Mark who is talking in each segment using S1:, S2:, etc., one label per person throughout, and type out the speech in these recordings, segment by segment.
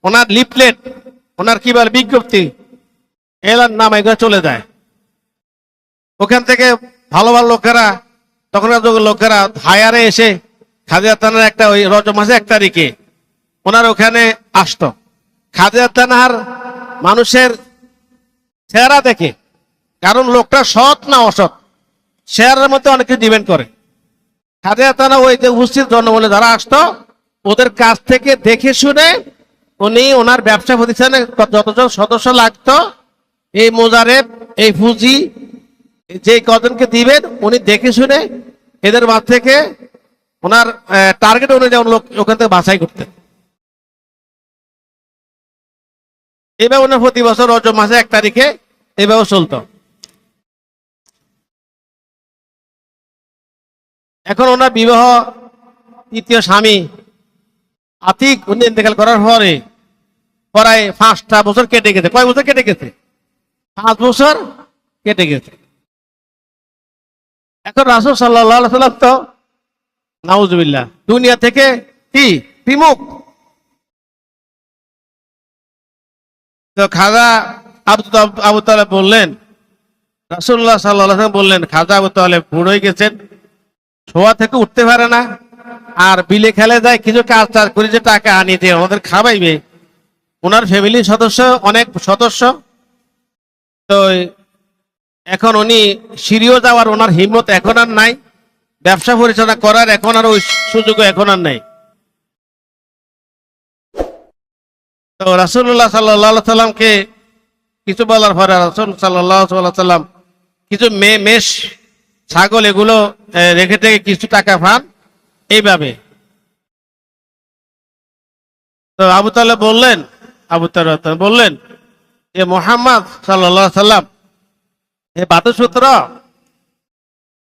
S1: ওনার leaflet, ওনার কি বলে বিজ্ঞপ্তি, এলার নাম এগুলো চলে যায়। ওখান থেকে ভালো ভালো লোকেরা, তখনকার যুগের লোকেরা হায়ারে এসে খাদিজা তানহার একটা ওই রজব মাসে 1 তারিখে ওনার ওখানে আসতো। খাদিজা তানহার মানুষের চেহারা দেখে, কারণ লোকটা সৎ না অসৎ চেহারার মধ্যে অনেক কিছু ডিপেন্ড করে। খাদিজা তানহা ওই যে উপস্থিত জনবলে যারা আসতো ওদের কাছ থেকে দেখে শুনে উনি ওনার ব্যবসা প্রতিষ্ঠানে যতজন সদস্য লাগতো, এই মোজারেব, এই পুঁজি যে কজনকে দিবেন উনি দেখে শুনে এদের মাঝ থেকে ওনার টার্গেট অনুযায়ী লোক ওখান থেকে বাছাই করতেন। এবার ওনার প্রতি বছর রজব মাসে 1 তারিখে এভাবে চলতো। এখন ওনার বিবাহ 3য় স্বামী আতিক উনি ইন্তেকাল করার পরে প্রায় 5টা বছর কেটে গেছে। কয় বছর কেটে গেছে? 5 বছর কেটে গেছে। এখন রাসূল সাল্লাল্লাহু আলাইহি ওয়াসাল্লাম তো নাউজুবিল্লাহ দুনিয়া থেকে কি বিমুখ। তো খাজা আবু তালেব বললেন, রাসূলুল্লাহ সাল্লাল্লাহু আলাইহি ওয়াসাল্লাম বললেন, খাজা আবু তালেব বুড়ো হয়ে গেছেন, শোয়া থেকে উঠতে পারে না, আর বিলে খেলে যায়, কিছু কাজ টাজ করে যে টাকা আনি দিয়ে আমাদের খাওয়াইবে। ওনার ফ্যামিলির সদস্য অনেক সদস্য, তো এখন উনি সিরিয় যাওয়ার ওনার হিম্মত এখন আর নাই, ব্যবসা পরিচালনা করার এখন আর ওই সুযোগও এখন আর নাই। তো রাসূলুল্লাহ সাল্লাল্লাহু আলাইহি সাল্লামকে কিছু বলার পরে রাসূল সাল্লাল্লাহু আলাইহি সাল্লাম কিছু মেষ ছাগল এগুলো রেখে থেকে কিছু টাকা পান এইভাবে। তো আবু তালেব বললেন যে মুহাম্মদ সাল্লাল্লাহু আলাইহি সাল্লাম, এ বাতুসূত্র,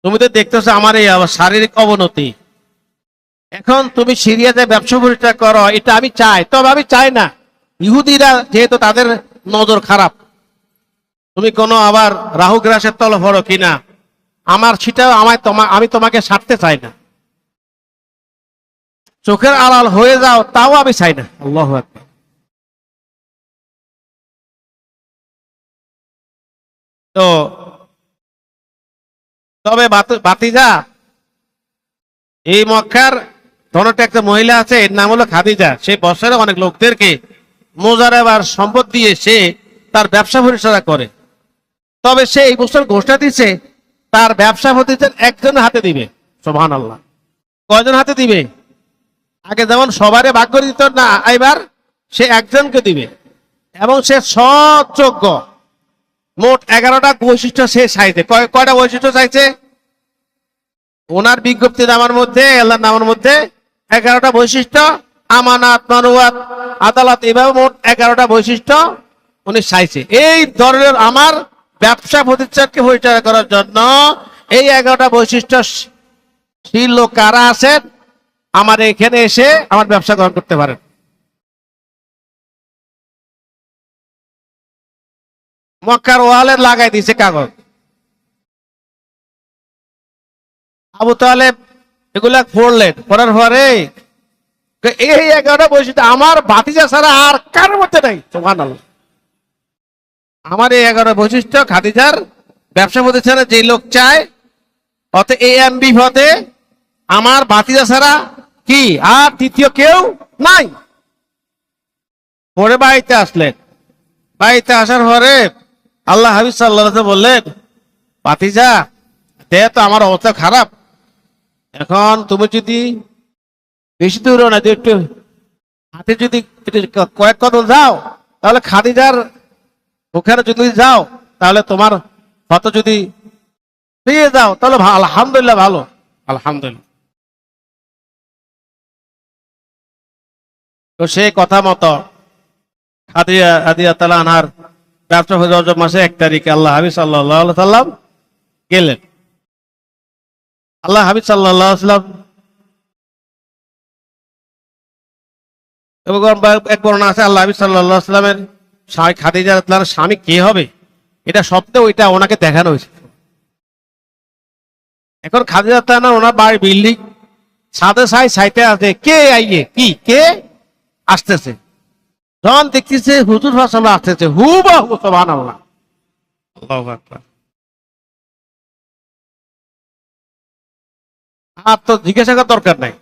S1: তুমি তো দেখতেছো আমার এই শারীরিক অবনতি, এখন তুমি সিরিয়াতে ব্যবসা পরিচয় করো, এটা আমি চাই, তবে আমি চাই না ইহুদিরা যেহেতু তাদের নজর খারাপ, তুমি কোনো আবার রাহু গ্রাসের তল ভরো কিনা, আমার সেটাও আমি তোমাকে ছাড়তে চাই না, চোখের আড়াল হয়ে যাও তাও আমি চাই না। আল্লাহু আকবার। তো তবে বাতিজা, এই মক্কার ধনটা একটা মহিলা আছে, এর নাম হলো খাদিজা, সে বছরে অনেক লোকদেরকে মোজারেব আর সম্পদ দিয়ে সে তার ব্যবসা পরিচালনা করে। তবে সে এই বছর ঘোষণা দিচ্ছে তার ব্যবসা প্রতিষ্ঠান একজনের হাতে দিবে। সুবহানাল্লাহ। কয়জন হাতে দিবে? আগে যেমন সবারে ভাগ করে দিত না, এবার সে একজনকে দিবে, এবং সে সৎযোগ্য। মোট 11টা বৈশিষ্ট্য সে চাইছে। কয়টা বৈশিষ্ট্য চাইছে? ওনার বিজ্ঞপ্তি নামার মধ্যে, আল্লাহর নামের মধ্যে 11টা বৈশিষ্ট্য, আমানাত, মানুয়াত, আদালত, এভাবে মোট 11টা বৈশিষ্ট্য উনি চাইছে। এই ধরনের আমার ব্যবসা প্রতিষ্ঠানকে পরিচালনা করার জন্য এই 11টা বৈশিষ্ট্য শীল লোক কারা আছেন আমার এখানে এসে আমার ব্যবসা গ্রহণ করতে পারেন। মক্কার ওয়ালে লাগাই দিয়েছে কাগজ। আবু তালেব এগুলা পড়লেন, পড়ার পরে এই 11টা বৈশিষ্ট্য আমার ভাতিজা ছাড়া আর কারোর মধ্যে নাই। সুবহানাল্লাহ। আমার এই 11 বৈশিষ্ট্য খাদিজার ব্যবসা প্রতিষ্ঠানে যে লোক চায়, অত এএমবি পদে আমার ভাতিজা ছাড়া কি আর তৃতীয় কেউ নাই। পরে বাড়িতে আসলেন, বাড়িতে আসার পরে আল্লাহ হাবিব সাল্লাল্লাহু আলাইহি ওয়াসাল্লাম বললেন, ভাতিজা দেখ তো আমার অবস্থা খারাপ, এখন তুমি যদি বেশি দূরও না, একটু হাতে যদি কয়েক কদম যাও, তাহলে খাদিজার ওখানে যদি যাও, তাহলে তোমার হয়তো যদি পেয়ে যাও, তাহলে আলহামদুলিল্লাহ, ভালো, আলহামদুলিল্লাহ। তো সেই কথা মতো খাদিজা রাদিয়াল্লাহু তাআলা আনহার ব্যবসা রজব মাসে 1 তারিখে আল্লাহ হাবিব সাল্লাল্লাহু আলাইহি সাল্লাম গেলেন। আল্লাহ হাবিব সাল্লাল্লাহু আলাইহি সাল্লাম এবং এক বর্ণনা আছে আল্লাহ হাবিব সাল্লাল্লাহু আলাইহি সাল্লামের স্বামী খাদিজা রাদিয়াল্লাহু তাআলার স্বামী কে হবে এটা স্বপ্নে ওইটা ওনাকে দেখানো হয়েছে। এখন খাদিজা রাদিয়াল্লাহু তাআলা ওনার বাড়ির বিল্ডিং ছাদে সাইতে আছে, কে আইয়ে কি কে আসতেছে। যখন দেখতেছে হুজুর সামনে আসতেছে হুবহু সুবহানাল্লাহ, আল্লাহু আকবার। আর তো জিজ্ঞাসা করার দরকার নাই,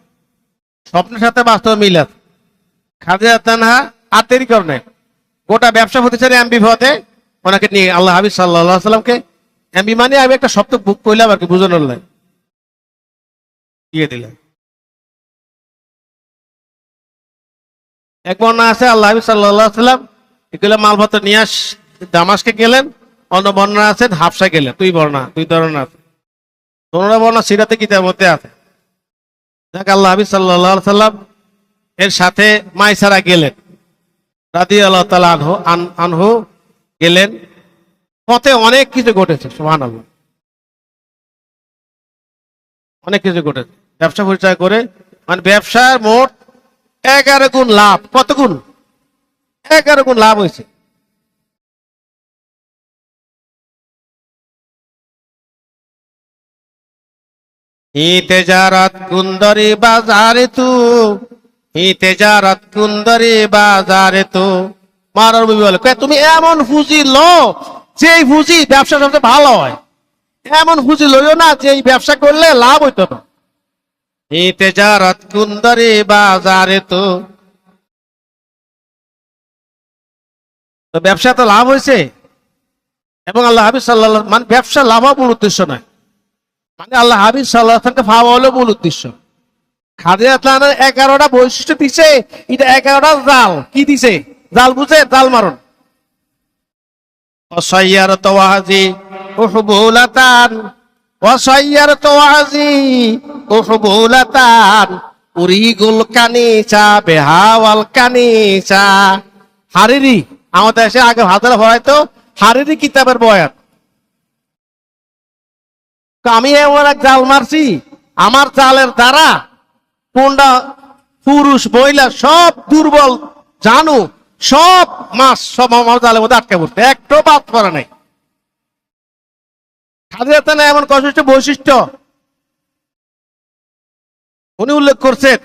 S1: স্বপ্নের সাথে বাস্তব মিল আছে। খাদিজা তানহা আর দেরি করে নাই, গোটা ব্যবসা প্রতিষ্ঠানে এমবি হতে ওনাকে নিয়ে আল্লাহ হাবিব সাল্লাল্লাহু আলাইহি সাল্লামকে, এমবি মানে আমি একটা শব্দ বুক করলাম আর কি, বুঝানোর লাই দিয়ে দিলেন। এক বর্ণনা আছে আল্লাহ হাবিব সাল্লাল্লাহু আলাইহি সাল্লাম এগুলো মালপত্র নিয়ে দামাস্কে গেলেন, অন্য বর্ণনা আছে হাফসা গেলেন, দুই ধরনের আছে, ধরনের বর্ণনা সিরাতে কিতাবের মধ্যে আছে। দেখ আল্লাহ হাবিব সাল্লাল্লাহু আলাইহি সাল্লাম এর সাথে মাইসারা গেলেন, রাদিয়াল্লাহু তাআলা আনহু গেলেন। পথে অনেক কিছু ঘটেছে, সুবহানাল্লাহ, অনেক কিছু ঘটেছে। ব্যবসা পরিচয় করে মানে ব্যবসার মোট 11 গুণ লাভ। কত গুণ? 11 গুণ লাভ হয়েছে। হি তেজারত কুন্দরি বাজারে তু, হি তেজারত কুন্দরি বাজারে তু। মারার বিবি বলে, তুমি এমন পুঁজি লো যেই পুঁজি ব্যবসা সবচেয়ে ভালো হয়, এমন পুঁজি লইও না যে এই ব্যবসা করলে লাভ হইতো না। হি তেজারত কুন্দরি বাজারে তু, তো ব্যবসা তো লাভ হয়েছে। এবং আল্লাহ হাবিব সাল্লাল্লাহু, মানে ব্যবসা লাভ হওয়া মূল উদ্দেশ্য নয়, মানে আল্লাহ হাবিব সাল্লাল্লাহু আলাইহি ওয়াসাল্লামকে পাওয়া হলো মূল উদ্দেশ্য। খাদিজা তানহার 11টা বৈশিষ্ট্য দিছে, এটা 11টা জাল। কি দিছে? জাল বুঝে, জাল মারণ। অসাইয়ার তোয়াজি উহবুলাতান, অসাইয়ার তোয়াজি উহবুলাতান, উরিগুল কানিচা বেহাওয়াল কানিচা। হারিরি, আমাদের দেশে আগে হাজার হয়তো হারিরি কিতাবের বয়াত। আমি এমন এক জাল মারছি, আমার জালের দ্বারা কোনটা পুরুষ মহিলা সব দুর্বল জানু সব মাছ সব আমার জালের মধ্যে আটকে পড়ছে, একটু বাদ পড়ে নাই। খাদিজা তানহা এমন কষ্ট বৈশিষ্ট্য উনি উল্লেখ করছেন।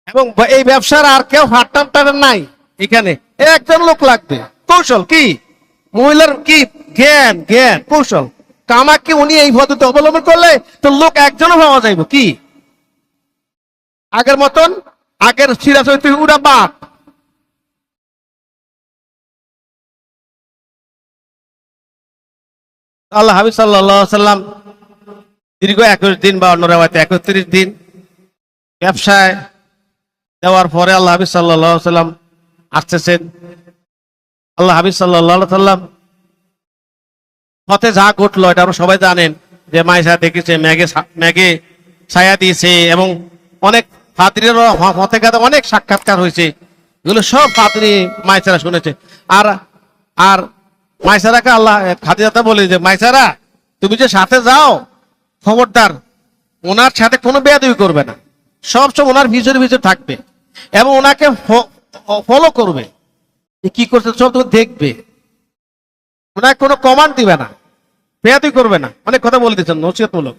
S1: এবং এই ব্যবসার আর কেউ ফাটার নাই, এখানে একজন লোক লাগবে। কৌশল কি? মহিলার কি জ্ঞান, জ্ঞান কৌশল। আমাকে উনি এই পদ্ধতি অবলম্বন করলে তো লোক একজনও পাওয়া যাইব। কি আগের মতন, আগের সিরা চরিত্র উড়া বাদ। আল্লাহ হাবিব সাল্লাল্লাহু আলাইহি সাল্লাম দীর্ঘ 21 দিন বা অন্য রেওয়ায়েতে 31 দিন ব্যবসায় দেওয়ার পরে আল্লাহ হাবিব সাল্লাল্লাহু আলাইহি সাল্লাম আসতেছেন। আল্লাহ হাবিব সাল্লাল্লাহু আলাইহি সাল্লাম পথে যা ঘটলো এটা আমরা সবাই জানেন, যে মাইসা দেখেছে, ম্যাগে ছায়া দিয়েছে, এবং অনেক ফাদরির পথে গাতে অনেক সাক্ষাৎকার হয়েছে, এগুলো সব ফাদরি মাইসারা শুনেছে। আর আর মাইসারাকে আল্লাহ খাদিজা বলে যে, মাইসারা তুমি যে সাথে যাও খবরদার ওনার সাথে কোনো বেয়াদবি করবে না, সবসময় ওনার ভিতরে থাকবে এবং ওনাকে ফলো করবে, কি করছে সব তুমি দেখবে, ওনাকে কোনো কমান্ড দিবে না, বেয়াদবি করবে না। অনেক কথা বলে দিচ্ছেন নসিহতমূলক।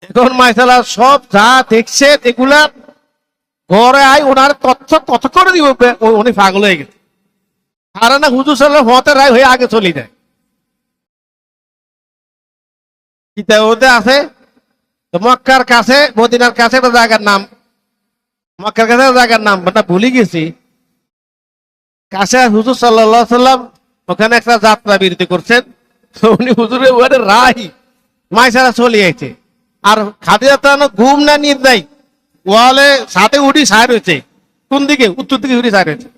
S1: এখন মাইসালা সব যা দেখছে এগুলা ঘরে আয় ওনার তথ্য কত করে দিব, উনি পাগল হয়ে গেছে। আর না হুজুর সাল্লাল্লাহু হতে রায় হয়ে আগে চলে যায়। কিতাবে আছে মক্কার কাছে মদিনার কাছে একটা জায়গার নাম, মক্কার কাছে জায়গার নাম না ভুলে গেছি, কাছে হুজুর সাল্লাল্লাহু আলাইহি সাল্লাম ওখানে একটা যাত্রা বিরতি করছেন, তো উনি হুজুরের ওখানে রাই মাইসারা চলে যাইছে। আর খাদিজা তানহা ঘুম না নিয়ে নাই, ওয়ালে সাথে উঠি সাইড হয়েছে, কোন দিকে? উত্তর দিকে উঠি সাইড হয়েছে।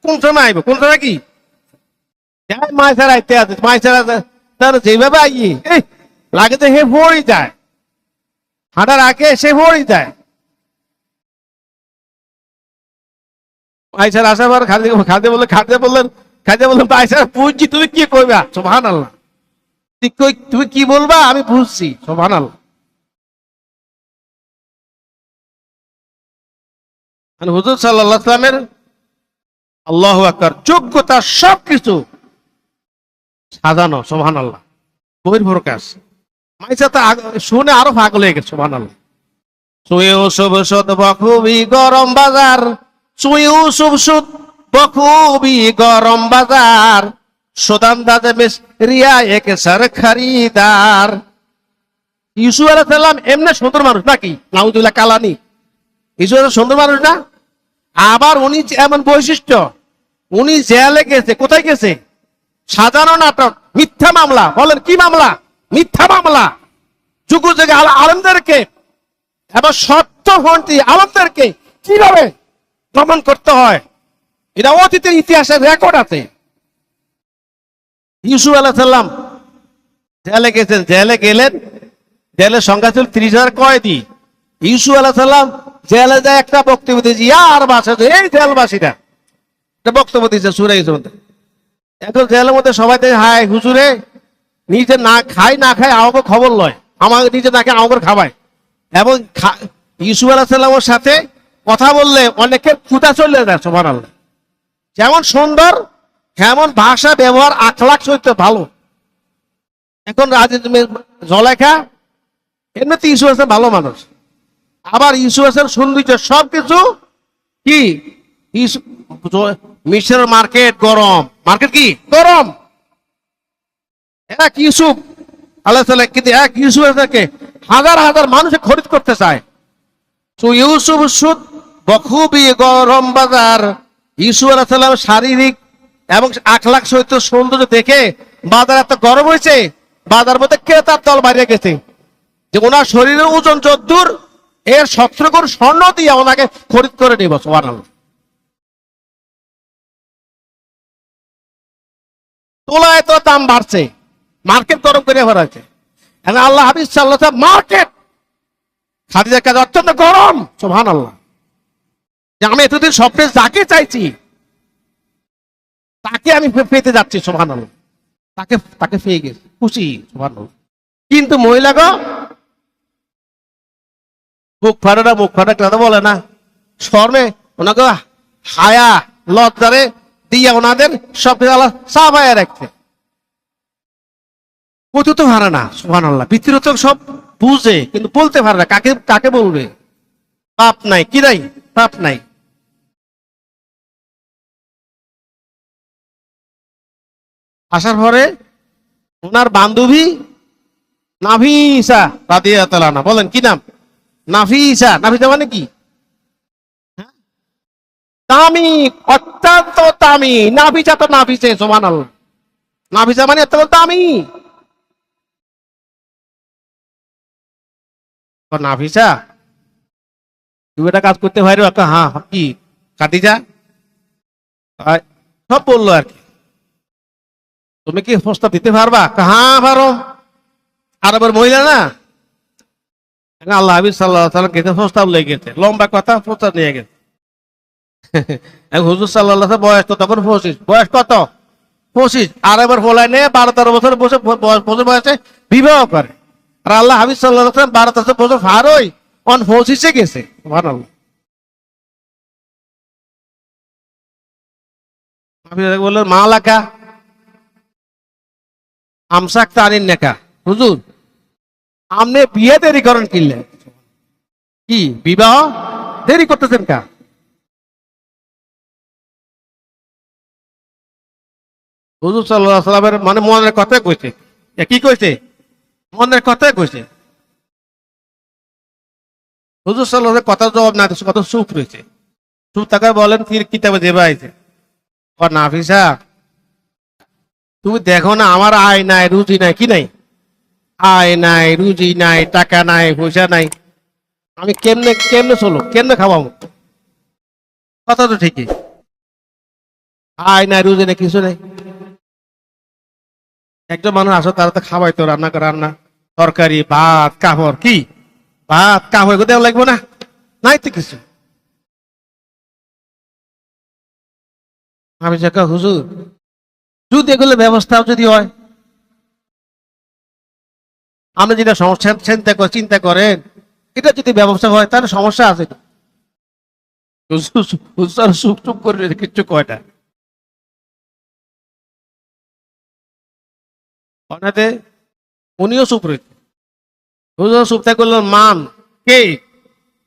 S1: কোন সময় আইব, কোন সময় কি মাইসারা আইতে আছে, মাইসারা তার যেভাবে আইয়ে লাগে যে হে পড়ে যায়, হাঁটার আগে সে পড়ে যায়। মাইসারা আসার পর খাদিজা বললেন মাইসারা বুঝছি তুমি কি কইবা, সুবহানাল্লাহ, তুমি কি বলবা আমি বুঝছি, সুবহানাল্লাহ। হুজুর সাল্লাল্লাহু আলাইহি সাল্লামের আল্লাহু আকবার যোগ্যতা সবকিছু সাজানো, সুবহানাল্লাহ, বহির প্রকাশ। মাইসা তো শুনে আরো পাগল হয়ে গেছে, সুবহানাল্লাহ। ইউসুফ সুদ বখুবি গরম বাজার, ইউসুফ সুদ বখুবি গরম বাজার, সুদান্দাজ মিস রিয়া এক সর খরিদার। ইউসুফ আলাইহিস সালাম এমনি সুন্দর মানুষ নাকি? নাউজুবিল্লাহ, কালানি। ইউসুফ আলাইহিস সুন্দর মানুষ না? আবার উনি এমন বৈশিষ্ট্য, উনি জেলে গেছে। কোথায় গেছে? সাজানো নাটক, মিথ্যা মামলা। বলেন কি মামলা? মিথ্যা মামলা। যুগ যুগে আলেমদেরকে এবং সত্যপন্থী আলেমদেরকে কিভাবে দমন করতে হয়, এটা অতীতের ইতিহাসের রেকর্ড আছে। ইউসুফ আলাইহিস সালাম জেলে গেছেন। জেলে গেলেন, জেলের সংখ্যা ছিল 30,000 কয়েদি। ইউসুফ আলাইহিস সালাম জেলে যায় একটা বক্তব্য দিয়েছে, আর বাসা এই জেলবাসীরা একটা বক্তব্য দিয়েছে সূরা ইউসুফে। এখন জেলের মধ্যে সবাই দেখে, হায় হুজুরে নিজে না খাই না খাই আমাকে খবর লয়, আমাকে নিজে না খায় আমাকে খাওয়ায়। এবং ইউসুফ আলাইহিস সালামের সাথে কথা বললে অনেকের ক্ষুধা চলে যায়। সুবহানাল্লাহ। যেমন সুন্দর, কেমন ভাষা ব্যবহার, আখলাক চরিত্র ভালো। এখন জলেখা এমনিতে ইউসুফ আলাইহিস সালাম ভালো মানুষ। আবার ইউসুফ আলাইহিস সালাম সৌন্দর্য সবকিছু কি, মিশরের মার্কেট গরম, মার্কেট কি গরম। এক ইউসুফ আলাইহিস সালাম কিন্তু এক ইউসুফ আলাইহিস সালামকে হাজার হাজার মানুষে খরিদ করতে চায়। তো ইউসুফ সুদ বখুবি গরম বাজার। ইউসুফ আলাইহিস সালাম শারীরিক এবং আখলাক সহিত সৌন্দর্য দেখে বাজার এত গরম হয়েছে, বাজার মধ্যে ক্রেতার দল বাইরে গেছে যে ওনার শরীরের ওজন যদ্দূর এর 17 গুণ স্বর্ণ দিয়ে ওনাকে খরিদ করে নিব। সুবহানাল্লাহ। তোলায় তো দাম বাড়ছে, মার্কেট গরম করে ফেলাছে। আল্লাহ হাবিব সাল্লাল্লাহু আলাইহি ওয়াসাল্লাম মার্কেট খাদিজার কাছে অত্যন্ত গরম। সুবহানাল্লাহ। যে আমি এতদিন স্বপ্নে যাকে চাইছি তাকে আমি পেতে যাচ্ছি। সুবহানাল্লাহ। তাকে তাকে পেয়ে গেছি, খুশি। সুবহানাল্লাহ। কিন্তু মহিলাগো মুখ ফাটে না, মুখ ফাটে কথা বলে না, শর্মে ওনাকে হায়া লজ্জারে দিয়ে ওনাদের সব সাফায়া রাখছে। কত তো পারে না। সুবহানাল্লাহ। ভিতরে তো সব বুঝে কিন্তু বলতে পারে না, কাকে কাকে বলবে। পাপ নাই কি নাই, পাপ নাই। আসার পরে ওনার বান্ধবী নাফিসা রাদিয়াল্লাহু আনহা, বলেন কি নাম? নাফিসা। নাফিসা মানে কি? দামি, অত্যন্ত দামি। নাফিসা তো নাফিসে। সুবহানাল্লাহ। নাফিসা মানে অত্যন্ত দামি। নাফিসা তুমি একটা কাজ করতে পারো? হ্যাঁ। কি খাদিজা? সব বললো আর কি। তুমি কি প্রস্তাব দিতে পারবা? হ্যাঁ পারো। আরবের মহিলা না, আল্লাহ হাবিব সাল্লাল্লাহু আলাইহি ওয়াসাল্লাম কেটে প্রস্তাব লেগেছে, লম্বা কথা প্রস্তাব নিয়ে গেছে। হুজুর সাল্লাল্লাহু আলাইহি ওয়াসাল্লাম বয়স তো তখন 25। বয়স কত? 25। আরবের ফলায় নিয়ে 12-13 বছর বছর বয়সে বিবাহ করে। আর আল্লাহ হাবিব সাল্লাল্লাহু আলাইহি ওয়াসাল্লাম 12-13 বছর পার হই অন 25-এ গেছে। সুবহানাল্লাহ। বললেন মা লাকা আমসাক তানিন নেকা। হুজুর আপনি বিয়ে দেরি করেন কিনলে? কি বিবাহ দেরি করতেছেন কা? হুজুর সাল্লাল্লাহু আলাইহি ওয়াসাল্লামের মানে মনের কথা কইছে। কি কইছে? মনের কথা কইছে। হুজুর সাল্লাল্লাহু আলাইহি ওয়াসাল্লাম কথা জবাব না দিছে, কত চুপ রয়েছে। চুপ থাকার বলেন কি কিতাবে দেবা আইছে। নাফিসা তুমি দেখো না আমার আয় নাই, রুজি নাই। কি নাই? আয় নাই, রুজি নাই, টাকা নাই, পয়সা নাই। আমি কেমনে কেমনে চলো, কেমনে খাওয়াবো? কথা তো ঠিকই। আয় নাই, রুজি নাই, কিছু নাই। একজন মানুষ আসো, তারা তো খাওয়াই তো, রান্না করে, রান্না তরকারি ভাত কাপড়। কি ভাত কাপড় দেওয়া লাগবে না? নাই তো কিছু। আমি হুজুর যদি এগুলো ব্যবস্থা যদি হয়, আমরা যেটা সমস্যা চিন্তা করেন, এটা যদি ব্যবস্থা হয় তাহলে সমস্যা আছে। সুখ টুক করে কিচ্ছু কয়টা অনাতে উনিও চুপ রয়েছে। হুজুর চুপ থাকলেন মান কে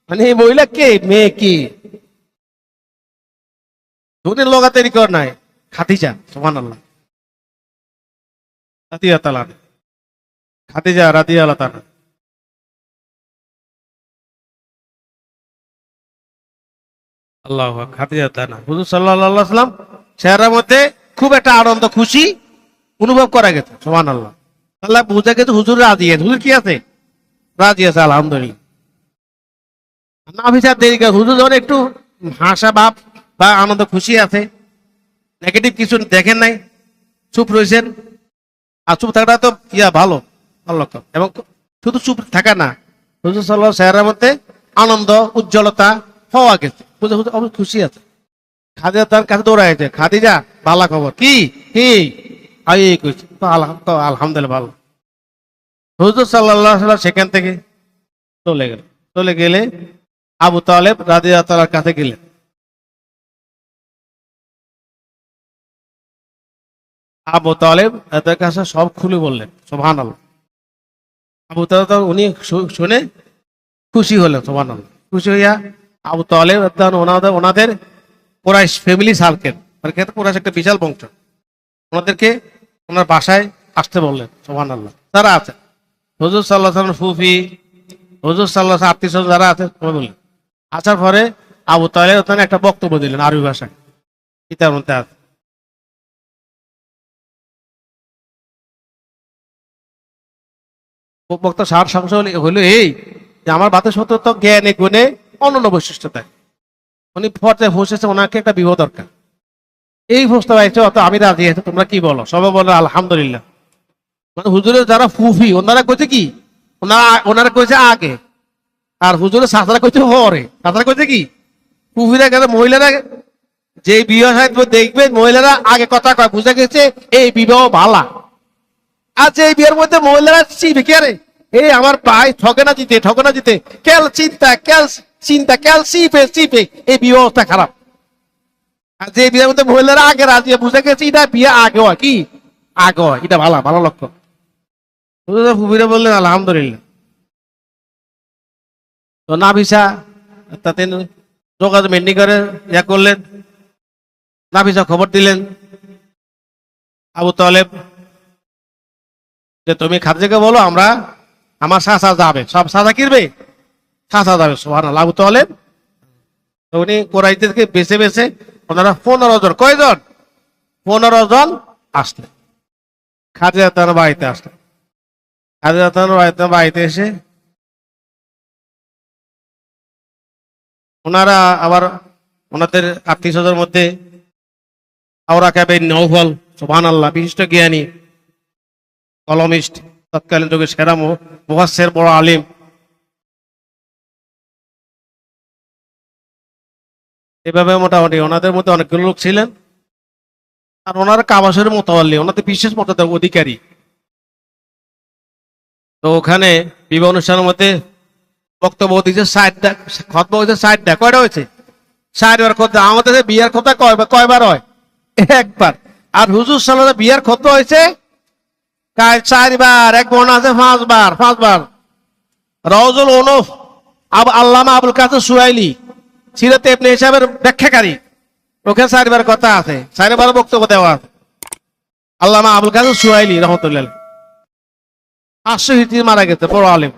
S1: মানে এই মহিলা কে, মেয়ে কি, দুনির লোক তৈরি কর নাই, খাদিজা সুবহানাল্লাহ, রাদিয়াল্লাহু তাআলা, খাদিজা রাদিয়াল্লাহু তাআলা। আল্লাহ, খাদিজা তাআলা হুজুর সাল্লাল্লাহু আলাইহি ওয়াসাল্লাম চেহারার মধ্যে খুব একটা আনন্দ খুশি অনুভব করা গেছে সুবহানাল্লাহ। আল্লাহ বুঝা গেছে হুজুর রাজি আছে, হুজুর কি আছে, রাজি আছে আলহামদুলিল্লাহ। না ভিসা দেরি করে হুজুর যখন একটু হাসা ভাব বা আনন্দ খুশি আছে, নেগেটিভ কিছু দেখেন নাই, চুপ রয়েছেন। আর চুপ থাকাটা তো ভালো, ভালো লক্ষণ। এবং শুধু চুপ থাকা না, হুজুর সাল্লাল্লাহু আলাইহি ওয়াসাল্লামের মধ্যে আনন্দ উজ্জ্বলতা হওয়া গেছে, বুঝে হুজুর অবশ্য খুশি আছে। খাদিজা তার কাছে দৌড়াইছে, খাদিজা ভালো খবর কি কি, আই কইছে তো আলহামদুলিল্লাহ ভালো। হুজুর সাল্লাল্লাহু আলাইহি ওয়াসাল্লাম সেখান থেকে চলে গেল, চলে গেলে আবু তালেব রাদিয়াল্লাহু তাআলার কাছে গেলেন। আবু তালেব এদের কাছে সব খুলে বললেন সুবহানাল্লাহ। আবু তালেব উনি শুনে খুশি হলেন সুবহানাল্লাহ। খুশি হইয়া আবু তালেব ওনাদের ওনাদের কুরাইশ ফ্যামিলি সার্কেল, মানে কুরাইশ একটা বিশাল বংশ, ওনাদেরকে ওনার বাসায় আসতে বললেন সুবহানাল্লাহ। যারা আছে হুজুর সাল্লাল্লাহু আলাইহি ওয়াসাল্লাম ফুফি, হুজুর সাল্লাল্লাহু আলাইহি আত্মীয় স্বজন যারা আছে সবাই বললেন। আসার পরে আবু তালেব ওখানে একটা বক্তব্য দিলেন আরবি ভাষায়, কিতাবের মধ্যে আছে। বক্তা সার সংশ হলো এই যে আমার বাতের সত্য জ্ঞানে গুণে অনন্য বৈশিষ্ট্য দেয়। উনি পর্যায়ে বসেছে, ওনাকে একটা বিবাহ দরকার, এই প্রস্তাব আইছে, অত আমি রাজি আছি, তোমরা কি বলো? সবাই বলো আলহামদুলিল্লাহ। মানে হুজুরের যারা ফুফি ওনারা কইছে কি, ওনারা কইছে আগে, আর হুজুরের শাসরা কইছে পরে। শাসরা কইছে কি, ফুফিরা গেলে মহিলারা যে বিবাহ সাহিত্য দেখবে মহিলারা আগে কথা কয়, বুঝা গেছে এই বিবাহ ভালা। আচ্ছা এই বিয়ের মধ্যে মহিলারা চিনবে কে রে, এই আমার ভাই ঠকে না জিতে, ঠকে না জিতে, কেল চিন্তা কেল চিন্তা কেল চিপে চিপে, এই বিয়ে খারাপ। আর যে বিয়ের মধ্যে মহিলারা আগে রাজি, বুঝে গেছে এটা বিয়ে আগে হয়, কি আগে হয়, এটা ভালো ভালো লক্ষণ। ফুবিরা বললেন আলহামদুলিল্লাহ। তো না ভিসা তাতে যোগাযোগ মেন্টি করে ইয়া করলেন, না ভিসা খবর দিলেন আবু তালেব যে তুমি খাদিজাকে বলো আমরা আমার চাচা যাবে, সব চাচা কিনবে, চাচা যাবে সুবহানাল্লাহ। আবু তালেব উনি কোরাইশদেরকে বেছে বেছে ওনারা 15 জন, কয়জন, 15 জন আসলেন খাদিজা তার বাড়িতে। আসলেন খাদিজা তার বাড়িতে এসে ওনারা আবার ওনাদের আত্মীয় স্বজনের মধ্যে আওরাকা বিন নওফল সুবহানাল্লাহ, বিশিষ্ট জ্ঞানী, কলমিস্ট, তৎকালীন যুগের সেরা মুফাসসির, বড় আলিম, এভাবে মোটামুটি ওনাদের মধ্যে অনেকগুলো লোক ছিলেন। আর ওনারা কাবাসের মোতাওয়াল্লি, ওনাদের বিশেষ মর্যাদার অধিকারী। তো ওখানে বিবাহ অনুষ্ঠানের মধ্যে বক্তব্য দিচ্ছে 60টা, খতবা হয়েছে 60টা, কয়টা হয়েছে 60বার খতবা। আমাদের বিয়ার খতবা কয়বার হয়, একবার। আর হুজুর সাল্লাল্লাহু বিয়ার খতবা হয়েছে 4বার, এক বর্ণ আছে 5বার, 5বার। রাউজুল উনুফ আল্লামা আবুল কাসেম সুহাইলি সিরাতে ইবনে হিশামের ব্যাখ্যাকারী, ওখানে 4বার কথা আছে, 4বার বক্তব্য দেওয়া আছে। আল্লামা আবুল কাসেম সুহাইলি রহমতুল্লাহ 500 হিজরি মারা গেছে, বড় আলেম।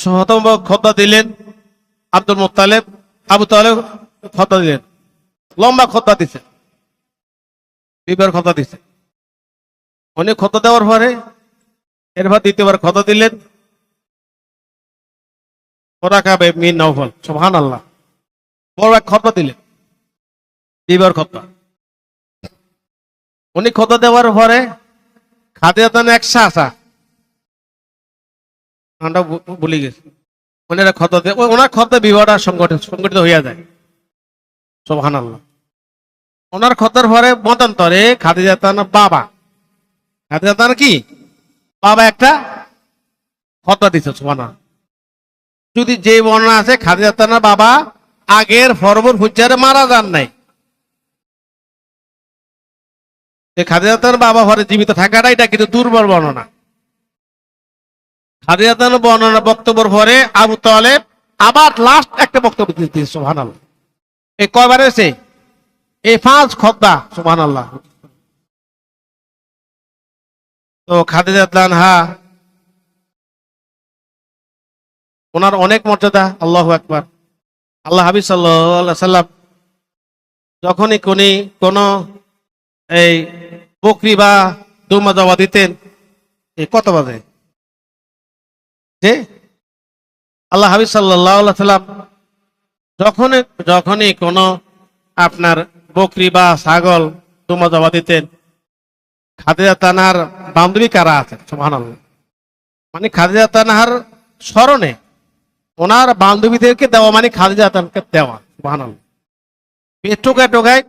S1: শতম খতবা দিলেন আব্দুল মুত্তালিব, আবু তালেব খতবা দিলেন, লম্বা খতবা দিছে, দুইবার খতবা দিছে। উনি খতবা দেওয়ার পরে এরপর দ্বিতীয়বার খতবা দিলেন ওরাকা বিন নওফল সুবহানাল্লাহ, বড় এক খতবা দিলেন, দুইবার খতবা। উনি খতবা দেওয়ার পরে খাদিজা তার এক চাচা, আমরা ভুলে গেছি, ওনারা খতবা দেয়, ওনার খতবা বিবাহটা সংগঠিত হইয়া যায় সুবহানাল্লাহ। ওনার খতবার পরে মতান্তরে খাদিজা তার বাবা, খাদিজা তার কি বাবা একটা খতবা দিচ্ছে সুবহানাল্লাহ। যদি যে বর্ণনা আছে খাদিজা তার বাবা আগের ফরবর হুজ্জারে মারা যান নাই, খাদিজা তার বাবা ঘরে জীবিত থাকাটা এটা কিন্তু দুর্বল বর্ণনা। খাদিজা তাআলা বর্ণনা বক্তব্যের পরে আবু তালেব আবার লাস্ট একটা বক্তব্য দিতে, সুবহানাল্লাহ। এই কয়বার হয়েছে? এই 5 খুতবা, সুবহানাল্লাহ। তো খাদিজা তাআলা ওনার অনেক মর্যাদা, আল্লাহু আকবার। আল্লাহ হাবিব সাল্লাল্লাহু আলাইহি সাল্লাম যখনই কোন এই বকরি বা দুমা জবা দিতেন, এই কত বাজে যে আল্লাহ হাবিব সাল্লাল্লাহু আলাইহি সাল্লাম যখনই কোন আপনার বকরি বা ছাগল দুমা জবা দিতেন, খাদিজা তাআলার বান্ধবী কারা আছে, সুবহানাল্লাহ, মানে খাদিজা তাআলার স্মরণে ওনার বান্ধবীদেরকে দেওয়া মানে খাদিজা তাআলাকে দেওয়া, সুবহানাল্লাহ। টোকায় টোকায়